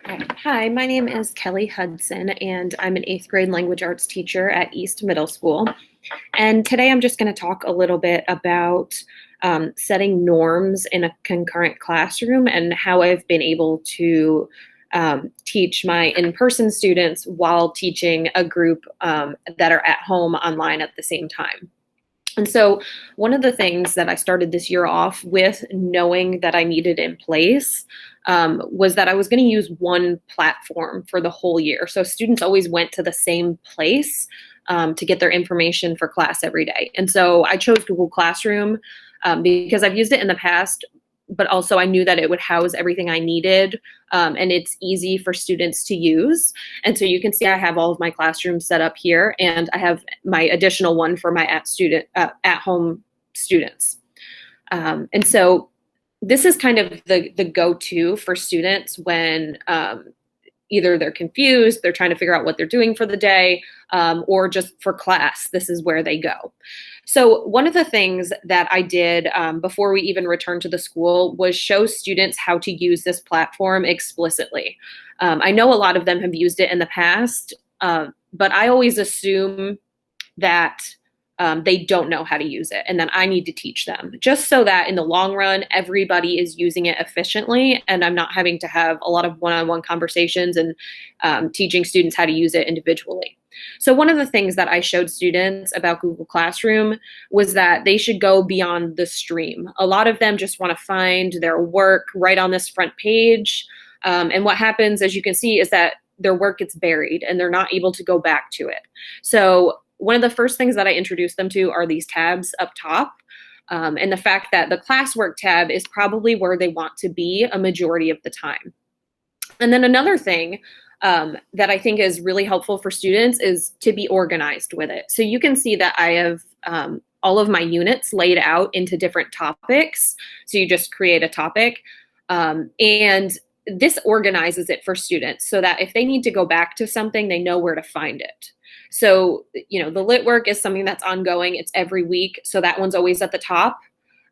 Hi, my name is Kelly Hudson, and I'm an 8th grade language arts teacher at East Middle School. And today I'm just going to talk a little bit about setting norms in a concurrent classroom and how I've been able to teach my in-person students while teaching a group that are at home online at the same time. And so, one of the things that I started this year off with, knowing that I needed in place, was that I was going to use one platform for the whole year. So, students always went to the same place to get their information for class every day. And so, I chose Google Classroom because I've used it in the past, but also I knew that it would house everything I needed, and it's easy for students to use. And so you can see I have all of my classrooms set up here, and I have my additional one for my at-home students. And so this is kind of the go-to for students when either they're confused, they're trying to figure out what they're doing for the day, or just for class, this is where they go. So one of the things that I did before we even returned to the school was show students how to use this platform explicitly. I know a lot of them have used it in the past, but I always assume that they don't know how to use it and then I need to teach them, just so that in the long run, everybody is using it efficiently and I'm not having to have a lot of one-on-one conversations and teaching students how to use it individually. So one of the things that I showed students about Google Classroom was that they should go beyond the stream. A lot of them just want to find their work right on this front page. And what happens, as you can see, is that their work gets buried and they're not able to go back to it. So one of the first things that I introduce them to are these tabs up top. And the fact that the classwork tab is probably where they want to be a majority of the time. And then another thing that I think is really helpful for students is to be organized with it. So you can see that I have all of my units laid out into different topics. So you just create a topic, and this organizes it for students so that if they need to go back to something, they know where to find it. So, the lit work is something that's ongoing. It's every week. So that one's always at the top.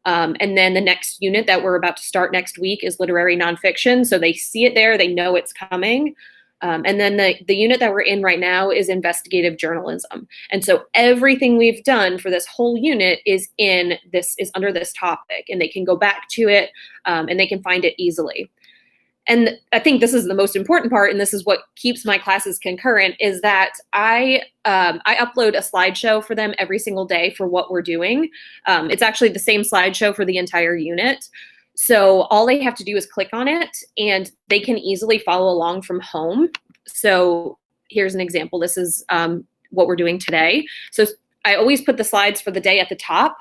And then the next unit that we're about to start next week is literary nonfiction. So they see it there, they know it's coming. And then the unit that we're in right now is investigative journalism. And so everything we've done for this whole unit is under this topic, and they can go back to it and they can find it easily. And I think this is the most important part, and this is what keeps my classes concurrent, is that I upload a slideshow for them every single day for what we're doing. It's actually the same slideshow for the entire unit. So all they have to do is click on it, and they can easily follow along from home. So here's an example. This is what we're doing today. So I always put the slides for the day at the top,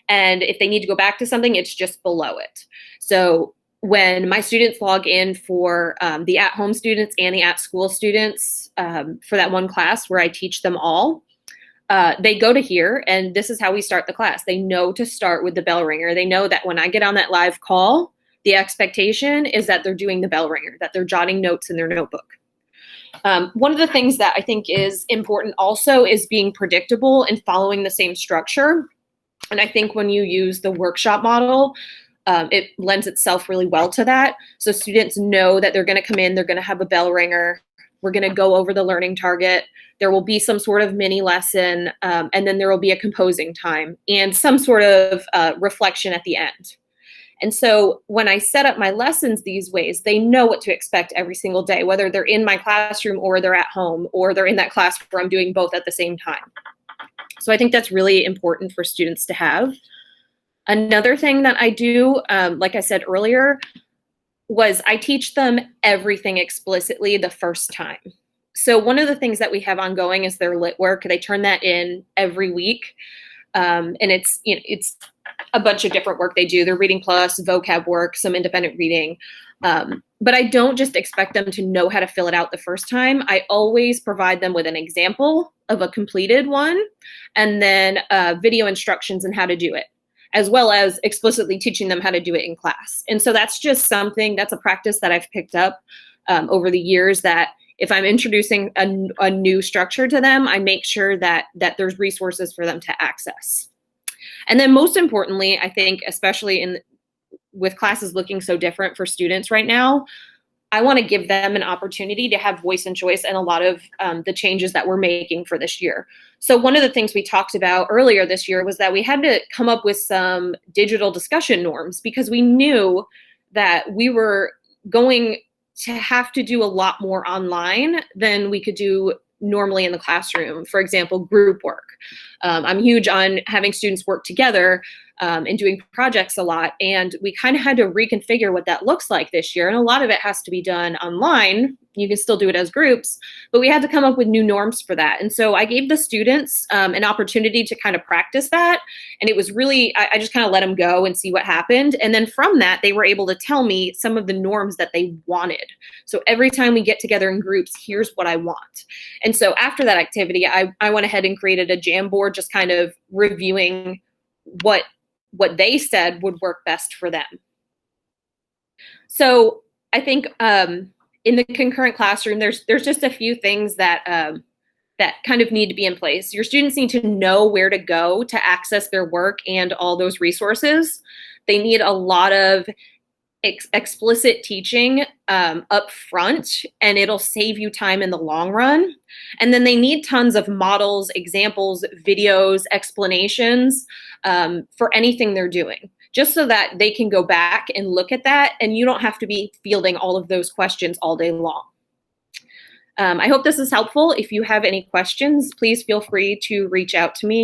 and if they need to go back to something, it's just below it. So when my students log in for the at-home students and the at-school students for that one class where I teach them all, they go to here, and this is how we start the class. They know to start with the bell ringer. They know that when I get on that live call, the expectation is that they're doing the bell ringer, that they're jotting notes in their notebook. One of the things that I think is important also is being predictable and following the same structure. And I think when you use the workshop model, it lends itself really well to that. So students know that they're going to come in, they're going to have a bell ringer. We're going to go over the learning target. There will be some sort of mini lesson, and then there will be a composing time and some sort of reflection at the end. And so when I set up my lessons these ways, they know what to expect every single day, whether they're in my classroom or they're at home or they're in that class where I'm doing both at the same time. So I think that's really important for students to have. Another thing that I do, like I said earlier, was I teach them everything explicitly the first time. So one of the things that we have ongoing is their lit work. They turn that in every week, and it's a bunch of different work they do. They're reading plus, vocab work, some independent reading. But I don't just expect them to know how to fill it out the first time. I always provide them with an example of a completed one, and then video instructions on how to do it, as well as explicitly teaching them how to do it in class. And so that's just that's a practice that I've picked up over the years, that if I'm introducing a new structure to them, I make sure that there's resources for them to access. And then most importantly, I think, especially with classes looking so different for students right now, I want to give them an opportunity to have voice and choice in a lot of the changes that we're making for this year. So one of the things we talked about earlier this year was that we had to come up with some digital discussion norms, because we knew that we were going to have to do a lot more online than we could do normally in the classroom. For example, group work. I'm huge on having students work together and doing projects a lot. And we kind of had to reconfigure what that looks like this year. And a lot of it has to be done online. You can still do it as groups, but we had to come up with new norms for that. And so I gave the students an opportunity to kind of practice that. And it was really, I just kind of let them go and see what happened. And then from that, they were able to tell me some of the norms that they wanted. So every time we get together in groups, here's what I want. And so after that activity, I went ahead and created a Jamboard, just kind of reviewing what they said would work best for them. So I think in the concurrent classroom, there's just a few things that that kind of need to be in place. Your students need to know where to go to access their work and all those resources. They need a lot of explicit teaching up front, and it'll save you time in the long run. And then they need tons of models, examples, videos, explanations for anything they're doing, just so that they can go back and look at that, and you don't have to be fielding all of those questions all day long. I hope this is helpful. If you have any questions, please feel free to reach out to me.